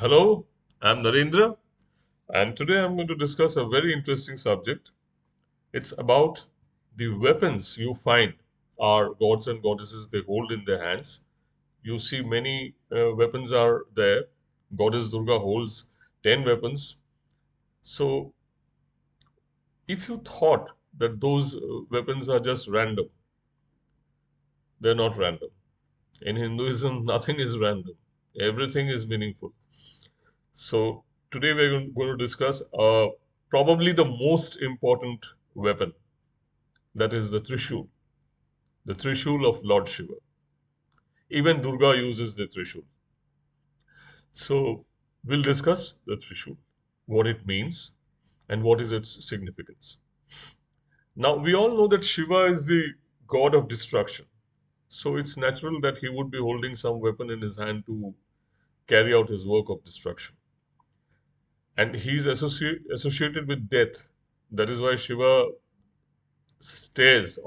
Hello, I'm Narendra, and today I'm going to discuss a very interesting subject. It's about the weapons you find our gods and goddesses they hold in their hands. You see, many weapons are there. Goddess Durga holds 10 weapons. So, if you thought that those weapons are just random, they're not random. In Hinduism, nothing is random, everything is meaningful. So, today we're going to discuss probably the most important weapon, that is the Trishul of Lord Shiva. Even Durga uses the Trishul. So, we'll discuss the Trishul, what it means, and what is its significance. Now, we all know that Shiva is the god of destruction. So, it's natural that he would be holding some weapon in his hand to carry out his work of destruction. And he's associated with death. That is why Shiva stays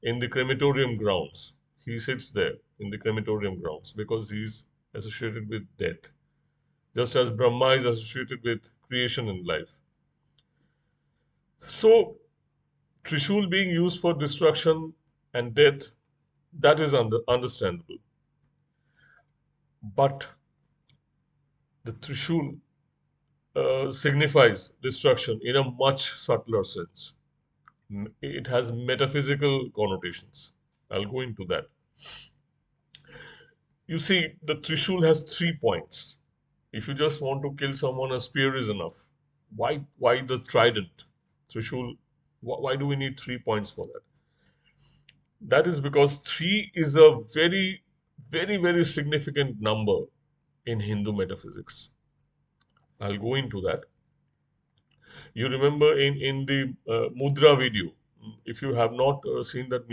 in the crematorium grounds. He sits there in the crematorium grounds because he's associated with death, just as Brahma is associated with creation and life. So, Trishul being used for destruction and death, that is understandable. But the Trishul signifies destruction in a much subtler sense. It has metaphysical connotations. I'll go into that. You see, the Trishul has 3 points. If you just want to kill someone, a spear is enough. Why the trident? Trishul, why do we need 3 points for that? That is because three is a very, very, very significant number in Hindu metaphysics. I'll go into that. You remember in the Mudra video. If you have not seen that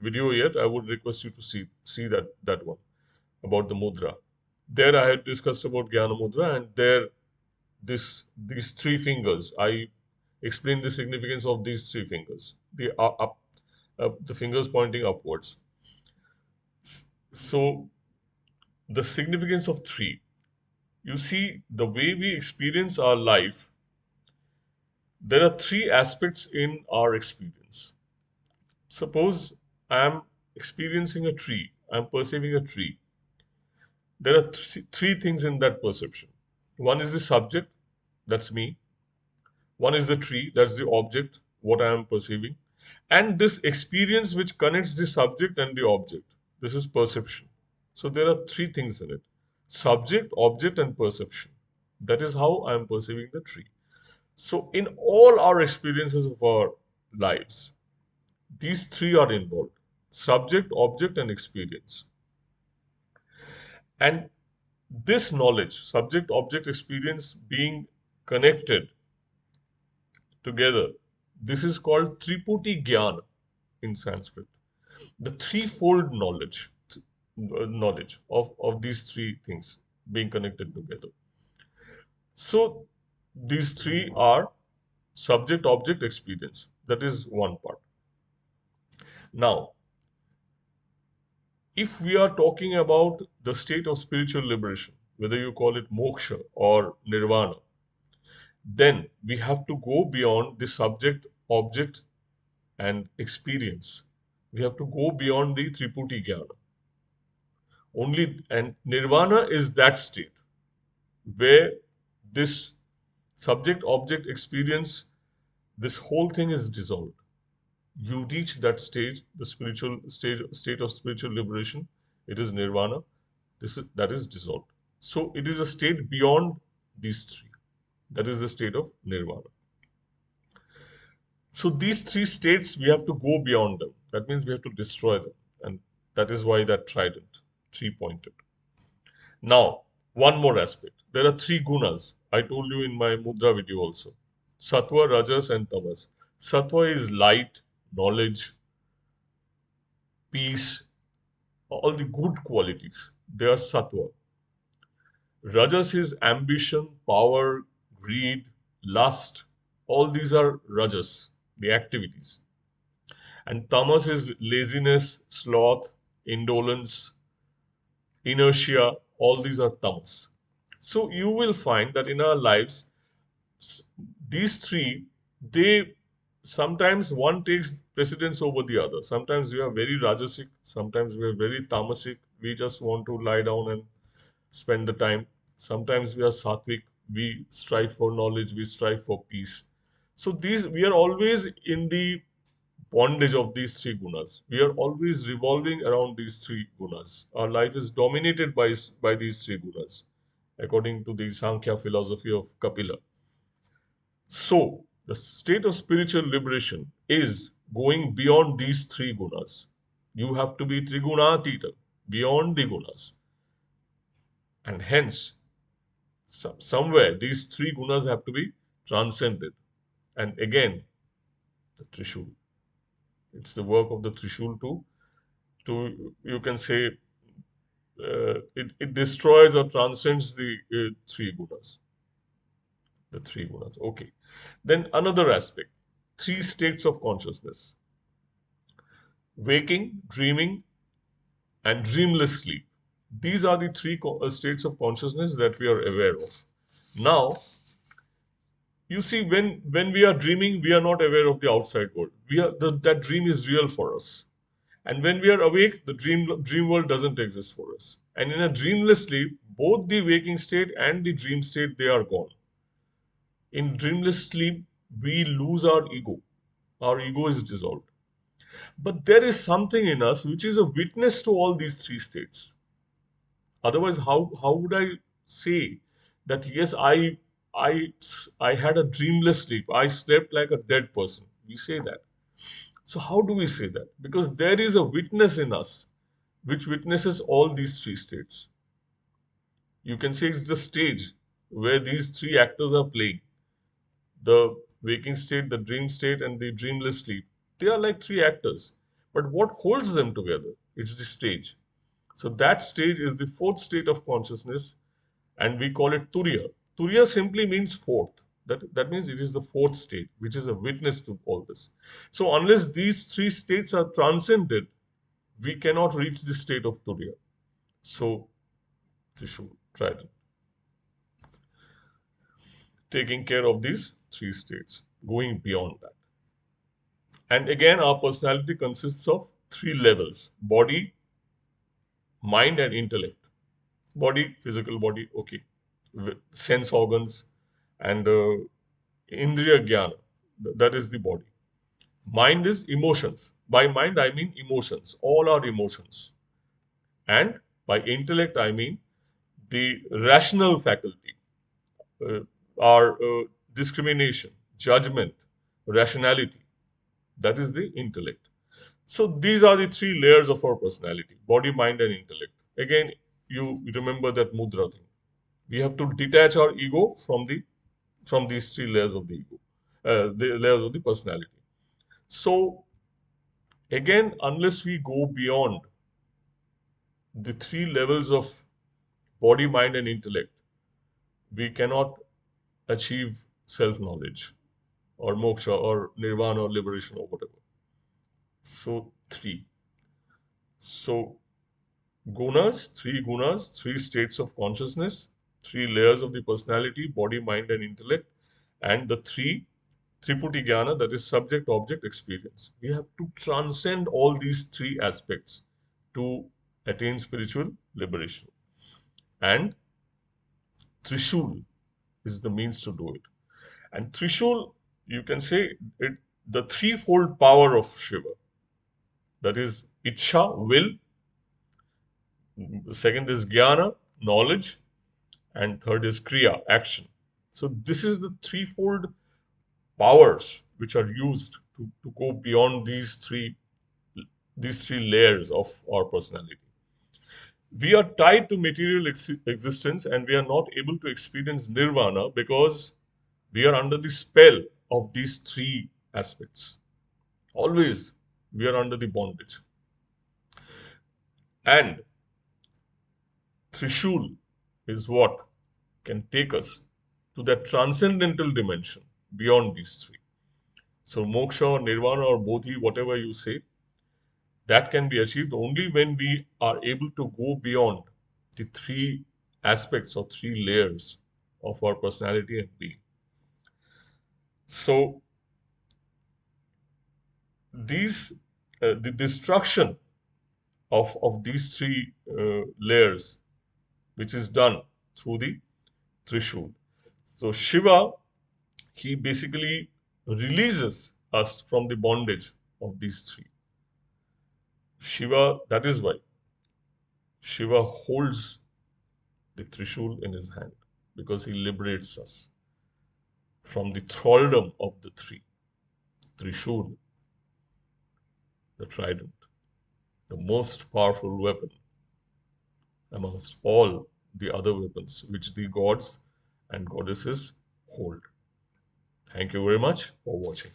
video yet, I would request you to see that one about the mudra. There I had discussed about Jnana Mudra, and there these three fingers. I explained the significance of these three fingers. The fingers pointing upwards. So the significance of three. You see, the way we experience our life, there are three aspects in our experience. Suppose I am experiencing a tree, I'm perceiving a tree. There are three things in that perception. One is the subject, that's me. One is the tree, that's the object, what I am perceiving. And this experience which connects the subject and the object. This is perception. So there are three things in it: subject, object, and perception. That is how I am perceiving the tree. So in all our experiences of our lives, these three are involved: subject, object, and experience. And this knowledge, subject, object, experience being connected together, this is called Triputi Gyan in Sanskrit. The threefold knowledge of these three things being connected together. So these three are subject, object, experience. That is one part. Now, if we are talking about the state of spiritual liberation, whether you call it moksha or nirvana, then we have to go beyond the subject, object, and experience. We have to go beyond the Triputi Jnana. Only and nirvana is that state where this subject, object, experience, this whole thing is dissolved. You reach that stage, the spiritual state of spiritual liberation. It is nirvana. That is dissolved. So it is a state beyond these three. That is the state of nirvana. So these three states, we have to go beyond them. That means we have to destroy them. And that is why that trident, three pointed. Now, one more aspect. There are three gunas. I told you in my mudra video also. Sattva, Rajas, and Tamas. Sattva is light, knowledge, peace, all the good qualities. They are sattva. Rajas is ambition, power, greed, lust. All these are rajas, the activities. And tamas is laziness, sloth, indolence, inertia. all these are tamas. So you will find that in our lives, s- these three, they sometimes one takes precedence over the other. Sometimes we are very rajasic, sometimes we are very tamasic. We just want to lie down and spend the time. Sometimes we are sattvic, we strive for knowledge, we strive for peace. So these we are always in the bondage of these three gunas. We are always revolving around these three gunas. Our life is dominated by these three gunas, according to the Sankhya philosophy of Kapila. So, the state of spiritual liberation is going beyond these three gunas. You have to be trigunatita, beyond the gunas. And hence, somewhere these three gunas have to be transcended. And again, the Trishul. It's the work of the Trishul to you can say, it destroys or transcends the three gunas. The three gunas. Okay. Then another aspect, three states of consciousness: waking, dreaming, and dreamless sleep. These are the three states of consciousness that we are aware of. Now, you see, when we are dreaming, we are not aware of the outside world. That dream is real for us. And when we are awake, the dream world doesn't exist for us. And in a dreamless sleep, both the waking state and the dream state, they are gone. In dreamless sleep, we lose our ego. Our ego is dissolved. But there is something in us which is a witness to all these three states. Otherwise, how would I say that yes, I I had a dreamless sleep. I slept like a dead person. We say that. So how do we say that? Because there is a witness in us which witnesses all these three states. You can say it's the stage where these three actors are playing: the waking state, the dream state, and the dreamless sleep. They are like three actors. But what holds them together? It's the stage. So that stage is the fourth state of consciousness, and we call it Turiya. Turiya simply means fourth. That means it is the fourth state, which is a witness to all this. So unless these three states are transcended, we cannot reach the state of Turiya. So, Trishul, try it. Taking care of these three states, going beyond that. And again, our personality consists of three levels: body, mind, and intellect. Body, physical body, okay. Sense organs, and indriya jnana, that is the body. Mind is emotions. By mind, I mean emotions, all our emotions. And by intellect, I mean the rational faculty, uh, our discrimination, judgment, rationality. That is the intellect. So these are the three layers of our personality: body, mind, and intellect. Again, you remember that mudra thing. We have to detach our ego from these three layers of the ego, the layers of the personality. So again, unless we go beyond the three levels of body, mind, and intellect, we cannot achieve self knowledge or moksha or nirvana or liberation or whatever. So, three. So, gunas, three states of consciousness, three layers of the personality: body, mind, and intellect, and the three Triputi Jnana, that is subject, object, experience. We have to transcend all these three aspects to attain spiritual liberation. And Trishul is the means to do it. And Trishul, you can say it, the threefold power of Shiva. That is Ichha, will. The second is Jnana, knowledge. And third is Kriya, action. So this is the threefold powers which are used to go beyond these three layers of our personality. We are tied to material existence, and we are not able to experience nirvana because we are under the spell of these three aspects. Always we are under the bondage. And Trishul is what can take us to that transcendental dimension beyond these three. So, moksha or nirvana or bodhi, whatever you say, that can be achieved only when we are able to go beyond the three aspects or three layers of our personality and being. So these the destruction of these three layers, which is done through the Trishul. So Shiva, he basically releases us from the bondage of these three. Shiva, that is why Shiva holds the Trishul in his hand, because he liberates us from the thraldom of the three. Trishul, the trident, the most powerful weapon amongst all the other weapons which the gods and goddesses hold. Thank you very much for watching.